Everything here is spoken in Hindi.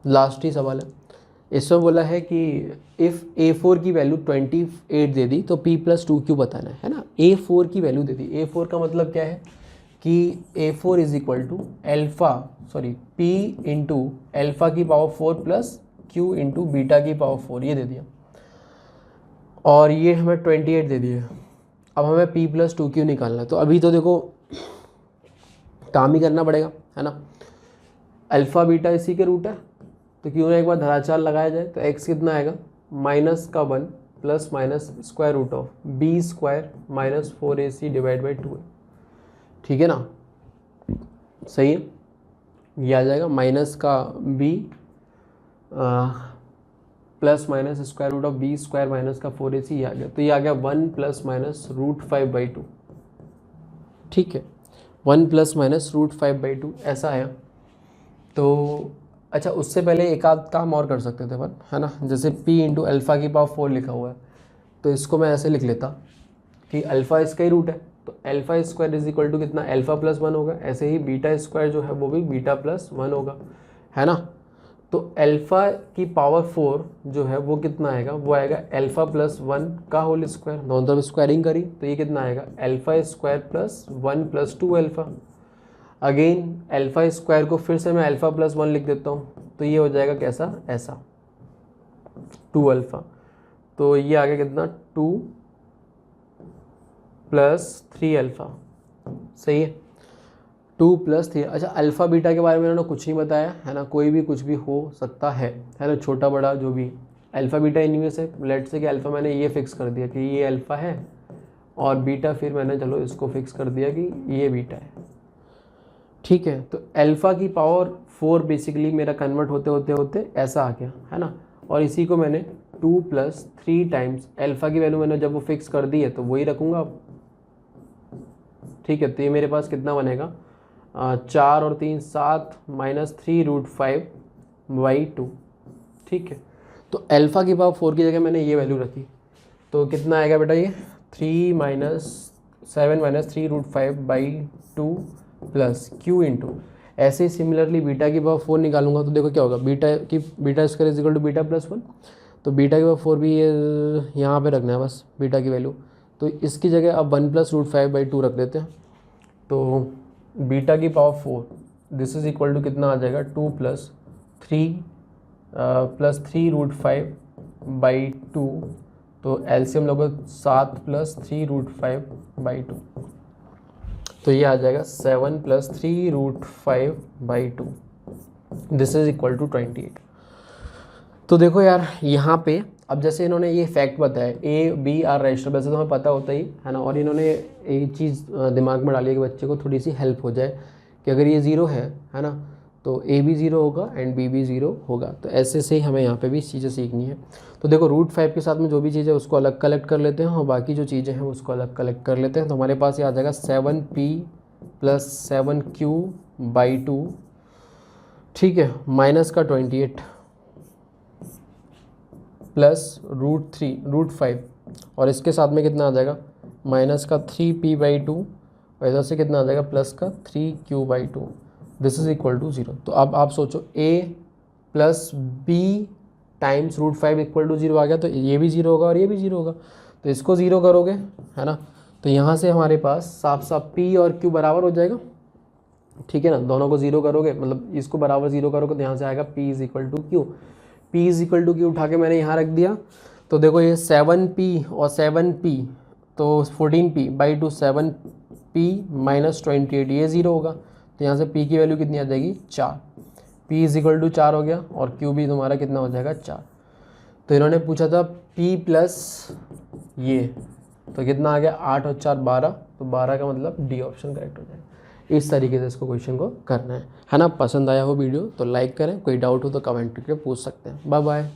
लास्ट ही सवाल है। इसमें बोला है कि इफ़ A4 की वैल्यू 28 दे दी तो P+2Q बताना है ना। A4 की वैल्यू दे दी, A4 का मतलब क्या है कि A4 is equal to P into alpha की power 4 plus Q into beta की पावर 4, ये दे दिया और ये हमें 28 दे दिए। अब हमें P+2Q निकालना है। तो अभी तो देखो काम ही करना पड़ेगा, है ना। अल्फ़ा बीटा इसी के रूट है, तो क्यों ना एक बार धराचार लगाया जाए। तो x कितना आएगा, -1 plus minus square root of b² minus 4ac divide by 2 है, ठीक है ना। सही है, ये आ जाएगा -b plus minus square root of b² minus का 4ac, ये आ गया। तो ये आ गया 1 प्लस माइनस √5/2, ठीक है, 1 प्लस माइनस √5/2 ऐसा आया। तो अच्छा, उससे पहले एक आध काम और कर सकते थे अपन, है ना। जैसे p इंटू अल्फ़ा की पावर 4 लिखा हुआ है, तो इसको मैं ऐसे लिख लेता कि अल्फ़ा इसका ही रूट है, तो α² इज इक्वल टू कितना, α+1 होगा। ऐसे ही β² जो है वो भी β+1 होगा, है ना। तो अल्फ़ा की पावर 4 जो है वो कितना आएगा, वो आएगा α+1 का होल स्क्वायर, दोनों तरफ स्क्वायरिंग करी तो ये कितना आएगा, α² प्लस 1 प्लस 2α। अगेन α² को फिर से मैं α+1 लिख देता हूँ, तो ये हो जाएगा कैसा, ऐसा 2α। तो ये आ गया कितना, 2 प्लस 3α, सही है, 2 प्लस 3। अच्छा, अल्फ़ा बीटा के बारे में इन्होंने कुछ नहीं बताया, है ना। कोई भी कुछ भी हो सकता है ना, छोटा बड़ा जो भी। अल्फ़ा बीटा इनमें से लेट से कि अल्फ़ा मैंने ये फिक्स कर दिया कि ये अल्फ़ा है और बीटा फिर मैंने चलो इसको फिक्स कर दिया कि ये बीटा है, ठीक है। तो अल्फ़ा की पावर 4 बेसिकली मेरा कन्वर्ट होते होते होते ऐसा आ गया, है ना। और इसी को मैंने 2 प्लस 3 टाइम्स अल्फ़ा की वैल्यू मैंने जब वो फिक्स कर दी है तो वही रखूँगा अब, ठीक है। तो ये मेरे पास कितना बनेगा, 4 और 3 7 माइनस 3√5/2, ठीक है। तो अल्फ़ा की पावर 4 की जगह मैंने ये वैल्यू रखी, तो कितना आएगा बेटा, ये 7 माइनस 3√5/2 प्लस Q इंटू, ऐसे ही सिमिलरली बीटा की पावर 4 निकालूंगा तो देखो क्या होगा, β² इज इक्वल टू β+1। तो बीटा की पावर 4 भी यहाँ पे रखना है बस, बीटा की वैल्यू। तो इसकी जगह अब 1 प्लस √5/2 रख देते हैं। तो बीटा की power 4 this is equal to कितना आ जाएगा, 2 प्लस 3√5/2। तो एलसीएम लोगे 7 प्लस 3√5/2, तो ये आ जाएगा 7 प्लस 3√5/2, दिस इज इक्वल टू 28। तो देखो यार यहाँ पे अब जैसे इन्होंने ये फैक्ट बताया A, B आर रजिस्टर, वैसे तो हमें पता होता ही है ना। और इन्होंने एक चीज़ दिमाग में डाली है कि बच्चे को थोड़ी सी हेल्प हो जाए कि अगर ये 0 है ना, तो A भी 0 होगा एंड B भी 0 होगा। तो ऐसे से ही हमें यहाँ पे भी चीज़ें सीखनी है। तो देखो √5 के साथ में जो भी चीज़ है उसको अलग कलेक्ट कर लेते हैं और बाकी जो चीज़ें हैं उसको अलग कलेक्ट कर लेते हैं। तो हमारे पास ये आ जाएगा 7p प्लस 7q/2, ठीक है, माइनस का 28 प्लस √5 और इसके साथ में कितना आ जाएगा, माइनस का 3p/2, वैसा से कितना आ जाएगा, प्लस का 3q/2, this is equal to 0। तो अब आप सोचो a plus b times √5 equal to 0 आ गया, तो ये भी 0 होगा और ये भी 0 होगा। तो इसको 0 करोगे, है ना, तो यहाँ से हमारे पास साफ साफ p और q बराबर हो जाएगा, ठीक है ना। दोनों को 0 करोगे, मतलब इसको बराबर 0 करोगे तो यहाँ से आएगा p is equal to q। p is equal to q उठा के मैंने यहाँ रख दिया। तो देखो ये 7p और 7p, तो 14p/2 7p माइनस 28, ये 0 होगा। तो यहाँ से p की वैल्यू कितनी आ जाएगी, 4। p इज इक्वल टू 4 हो गया और q भी तुम्हारा कितना हो जाएगा, 4। तो इन्होंने पूछा था p प्लस ये, तो कितना आ गया, 8 और 4 12, तो 12 का मतलब डी ऑप्शन करेक्ट हो जाएगा। इस तरीके से इसको क्वेश्चन को करना है ना। पसंद आया हो वीडियो तो लाइक करें, कोई डाउट हो तो कमेंट करके पूछ सकते हैं। Bye bye.